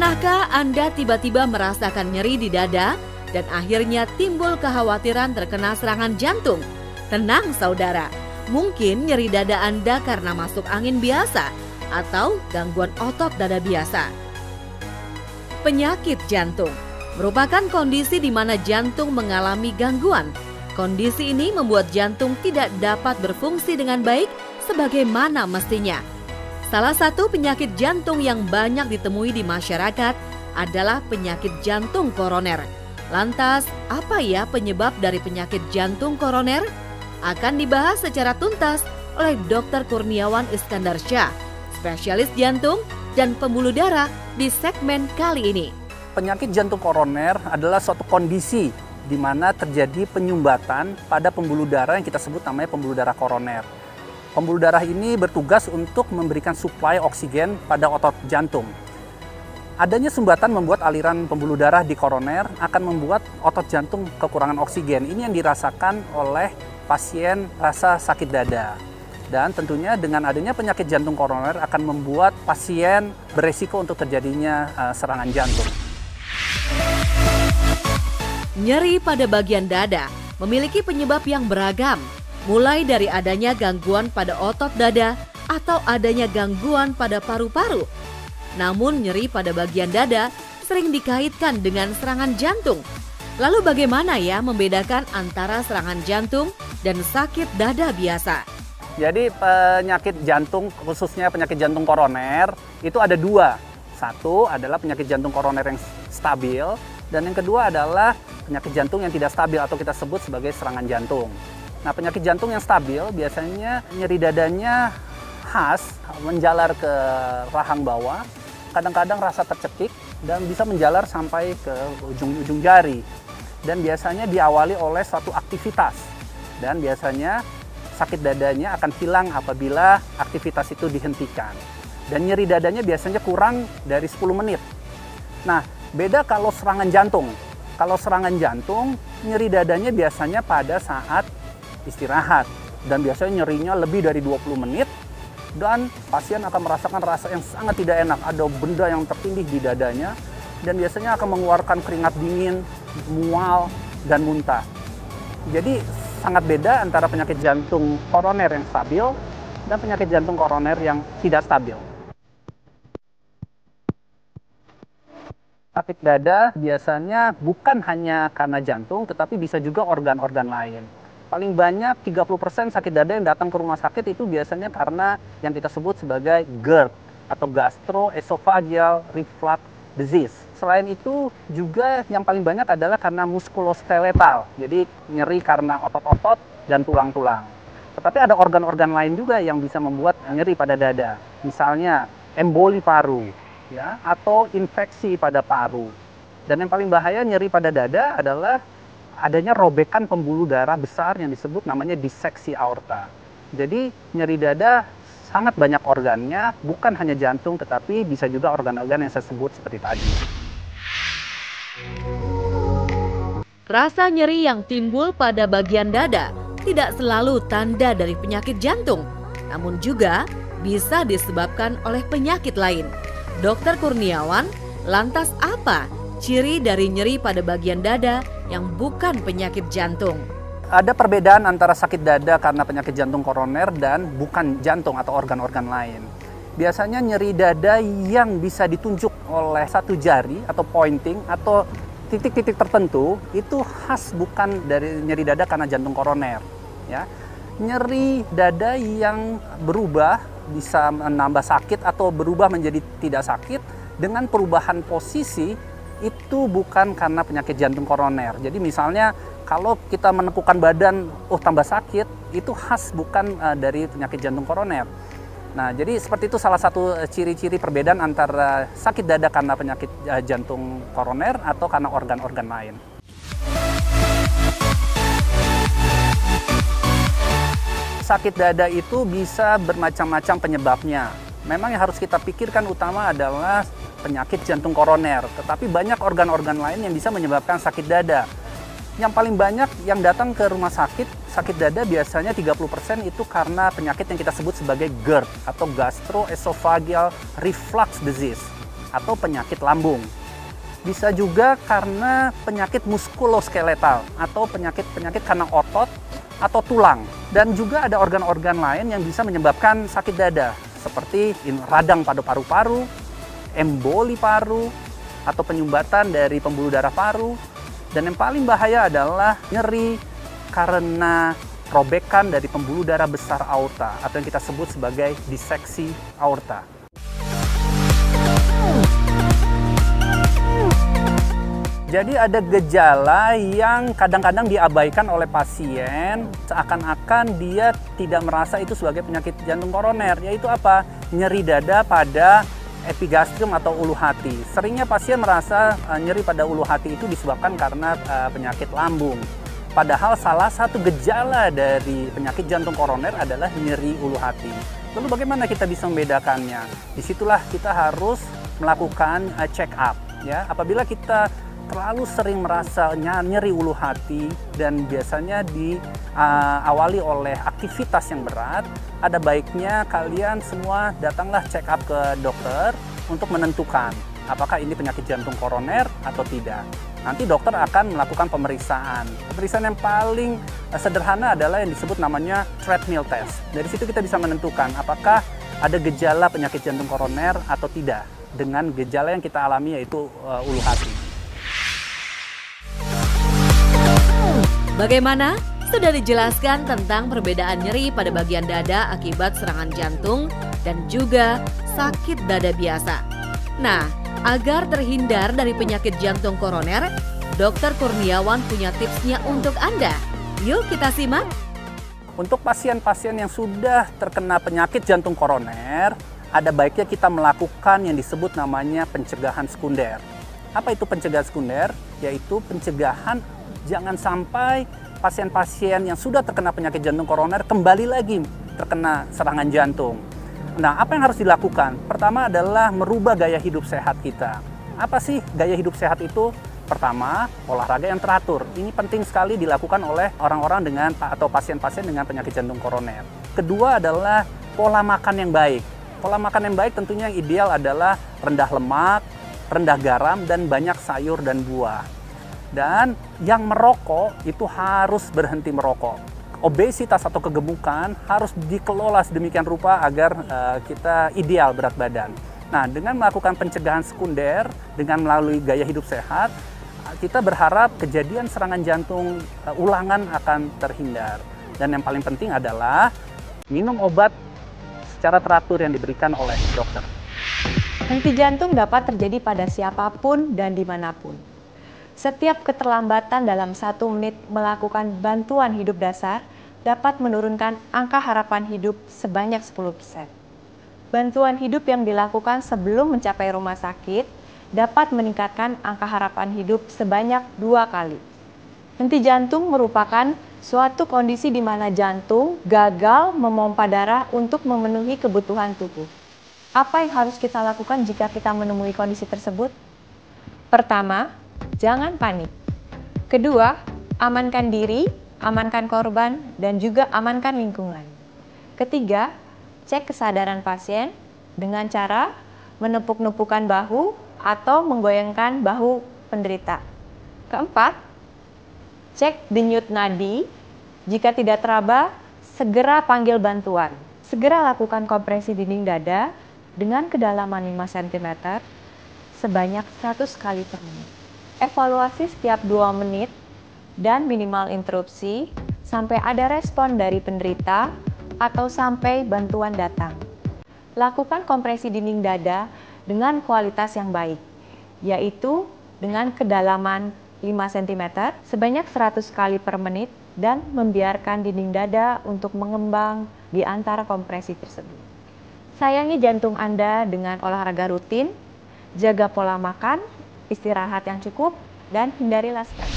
Pernahkah Anda tiba-tiba merasakan nyeri di dada dan akhirnya timbul kekhawatiran terkena serangan jantung? Tenang saudara, mungkin nyeri dada Anda karena masuk angin biasa atau gangguan otot dada biasa. Penyakit jantung merupakan kondisi di mana jantung mengalami gangguan. Kondisi ini membuat jantung tidak dapat berfungsi dengan baik sebagaimana mestinya. Salah satu penyakit jantung yang banyak ditemui di masyarakat adalah penyakit jantung koroner. Lantas, apa ya penyebab dari penyakit jantung koroner? Akan dibahas secara tuntas oleh Dr. Kurniawan Iskandar Syah, spesialis jantung dan pembuluh darah di segmen kali ini. Penyakit jantung koroner adalah suatu kondisi di mana terjadi penyumbatan pada pembuluh darah yang kita sebut namanya pembuluh darah koroner. Pembuluh darah ini bertugas untuk memberikan suplai oksigen pada otot jantung. Adanya sumbatan membuat aliran pembuluh darah di koroner akan membuat otot jantung kekurangan oksigen. Ini yang dirasakan oleh pasien rasa sakit dada. Dan tentunya dengan adanya penyakit jantung koroner akan membuat pasien beresiko untuk terjadinya serangan jantung. Nyeri pada bagian dada memiliki penyebab yang beragam, mulai dari adanya gangguan pada otot dada atau adanya gangguan pada paru-paru. Namun nyeri pada bagian dada sering dikaitkan dengan serangan jantung. Lalu bagaimana ya membedakan antara serangan jantung dan sakit dada biasa? Jadi penyakit jantung, khususnya penyakit jantung koroner, itu ada dua. Satu adalah penyakit jantung koroner yang stabil, dan yang kedua adalah penyakit jantung yang tidak stabil atau kita sebut sebagai serangan jantung. Nah, penyakit jantung yang stabil biasanya nyeri dadanya khas, menjalar ke rahang bawah, kadang-kadang rasa tercekik, dan bisa menjalar sampai ke ujung-ujung jari. Dan biasanya diawali oleh suatu aktivitas. Dan biasanya sakit dadanya akan hilang apabila aktivitas itu dihentikan. Dan nyeri dadanya biasanya kurang dari 10 menit. Nah, beda kalau serangan jantung. Kalau serangan jantung, nyeri dadanya biasanya pada saat istirahat. Dan biasanya nyerinya lebih dari 20 menit. Dan pasien akan merasakan rasa yang sangat tidak enak. Ada benda yang tertindih di dadanya. Dan biasanya akan mengeluarkan keringat dingin, mual, dan muntah. Jadi sangat beda antara penyakit jantung koroner yang stabil dan penyakit jantung koroner yang tidak stabil. Sakit dada biasanya bukan hanya karena jantung, tetapi bisa juga organ-organ lain. Paling banyak 30% sakit dada yang datang ke rumah sakit itu biasanya karena yang kita sebut sebagai GERD atau gastroesophageal reflux disease. Selain itu juga yang paling banyak adalah karena muskuloskeletal, jadi nyeri karena otot-otot dan tulang-tulang. Tetapi ada organ-organ lain juga yang bisa membuat nyeri pada dada, misalnya emboli paru, ya, atau infeksi pada paru. Dan yang paling bahaya nyeri pada dada adalah adanya robekan pembuluh darah besar yang disebut namanya diseksi aorta. Jadi nyeri dada sangat banyak organnya, bukan hanya jantung tetapi bisa juga organ-organ yang saya sebut seperti tadi. Rasa nyeri yang timbul pada bagian dada tidak selalu tanda dari penyakit jantung, namun juga bisa disebabkan oleh penyakit lain. Dr. Kurniawan, lantas apa ciri dari nyeri pada bagian dada yang bukan penyakit jantung? Ada perbedaan antara sakit dada karena penyakit jantung koroner dan bukan jantung atau organ-organ lain. Biasanya nyeri dada yang bisa ditunjuk oleh satu jari atau pointing atau titik-titik tertentu itu khas bukan dari nyeri dada karena jantung koroner. Ya. Nyeri dada yang berubah bisa menambah sakit atau berubah menjadi tidak sakit dengan perubahan posisi itu bukan karena penyakit jantung koroner. Jadi misalnya kalau kita menepukkan badan, tambah sakit, itu khas bukan dari penyakit jantung koroner. Nah, jadi seperti itu salah satu ciri-ciri perbedaan antara sakit dada karena penyakit jantung koroner atau karena organ-organ lain. Sakit dada itu bisa bermacam-macam penyebabnya. Memang yang harus kita pikirkan utama adalah penyakit jantung koroner, tetapi banyak organ-organ lain yang bisa menyebabkan sakit dada. Yang paling banyak yang datang ke rumah sakit dada biasanya 30% itu karena penyakit yang kita sebut sebagai GERD atau gastroesophageal reflux disease. atau penyakit lambung. Bisa juga karena penyakit muskuloskeletal atau penyakit karena otot atau tulang. Dan juga ada organ-organ lain yang bisa menyebabkan sakit dada seperti radang pada paru-paru, emboli paru, atau penyumbatan dari pembuluh darah paru. Dan yang paling bahaya adalah nyeri karena robekan dari pembuluh darah besar aorta atau yang kita sebut sebagai diseksi aorta. Jadi ada gejala yang kadang-kadang diabaikan oleh pasien, seakan-akan dia tidak merasa itu sebagai penyakit jantung koroner, yaitu apa? Nyeri dada pada epigastrium atau ulu hati. Seringnya pasien merasa nyeri pada ulu hati itu disebabkan karena penyakit lambung. Padahal salah satu gejala dari penyakit jantung koroner adalah nyeri ulu hati. Lalu bagaimana kita bisa membedakannya? Disitulah kita harus melakukan check up. Ya, apabila kita terlalu sering merasa nyeri ulu hati dan biasanya diawali oleh aktivitas yang berat, ada baiknya kalian semua datanglah check up ke dokter untuk menentukan apakah ini penyakit jantung koroner atau tidak. Nanti dokter akan melakukan pemeriksaan. Pemeriksaan yang paling sederhana adalah yang disebut namanya treadmill test. Dari situ kita bisa menentukan apakah ada gejala penyakit jantung koroner atau tidak dengan gejala yang kita alami yaitu ulu hati. Bagaimana? Sudah dijelaskan tentang perbedaan nyeri pada bagian dada akibat serangan jantung dan juga sakit dada biasa. Nah, agar terhindar dari penyakit jantung koroner, Dr. Kurniawan punya tipsnya untuk Anda. Yuk kita simak. Untuk pasien-pasien yang sudah terkena penyakit jantung koroner, ada baiknya kita melakukan yang disebut namanya pencegahan sekunder. Apa itu pencegahan sekunder? Yaitu pencegahan jangan sampai pasien-pasien yang sudah terkena penyakit jantung koroner kembali lagi terkena serangan jantung. Nah, apa yang harus dilakukan? Pertama adalah merubah gaya hidup sehat kita. Apa sih gaya hidup sehat itu? Pertama, olahraga yang teratur. Ini penting sekali dilakukan oleh orang-orang dengan atau pasien-pasien dengan penyakit jantung koroner. Kedua adalah pola makan yang baik. Pola makan yang baik tentunya yang ideal adalah rendah lemak, rendah garam, dan banyak sayur dan buah. Dan yang merokok itu harus berhenti merokok. Obesitas atau kegemukan harus dikelola sedemikian rupa agar kita ideal berat badan. Nah, dengan melakukan pencegahan sekunder, dengan melalui gaya hidup sehat, kita berharap kejadian serangan jantung ulangan akan terhindar. Dan yang paling penting adalah minum obat secara teratur yang diberikan oleh dokter. Henti jantung dapat terjadi pada siapapun dan dimanapun. Setiap keterlambatan dalam 1 menit melakukan bantuan hidup dasar dapat menurunkan angka harapan hidup sebanyak 10%. Bantuan hidup yang dilakukan sebelum mencapai rumah sakit dapat meningkatkan angka harapan hidup sebanyak 2 kali. Henti jantung merupakan suatu kondisi di mana jantung gagal memompa darah untuk memenuhi kebutuhan tubuh. Apa yang harus kita lakukan jika kita menemui kondisi tersebut? Pertama, jangan panik. Kedua, amankan diri, amankan korban, dan juga amankan lingkungan. Ketiga, cek kesadaran pasien dengan cara menepuk-nepukkan bahu atau menggoyangkan bahu penderita. Keempat, cek denyut nadi. Jika tidak teraba, segera panggil bantuan. Segera lakukan kompresi dinding dada dengan kedalaman 5 cm sebanyak 100 kali per menit. Evaluasi setiap 2 menit dan minimal interupsi sampai ada respon dari penderita atau sampai bantuan datang. Lakukan kompresi dinding dada dengan kualitas yang baik, yaitu dengan kedalaman 5 cm sebanyak 100 kali per menit dan membiarkan dinding dada untuk mengembang di antara kompresi tersebut. Sayangi jantung Anda dengan olahraga rutin, jaga pola makan, istirahat yang cukup, dan hindarilah stres.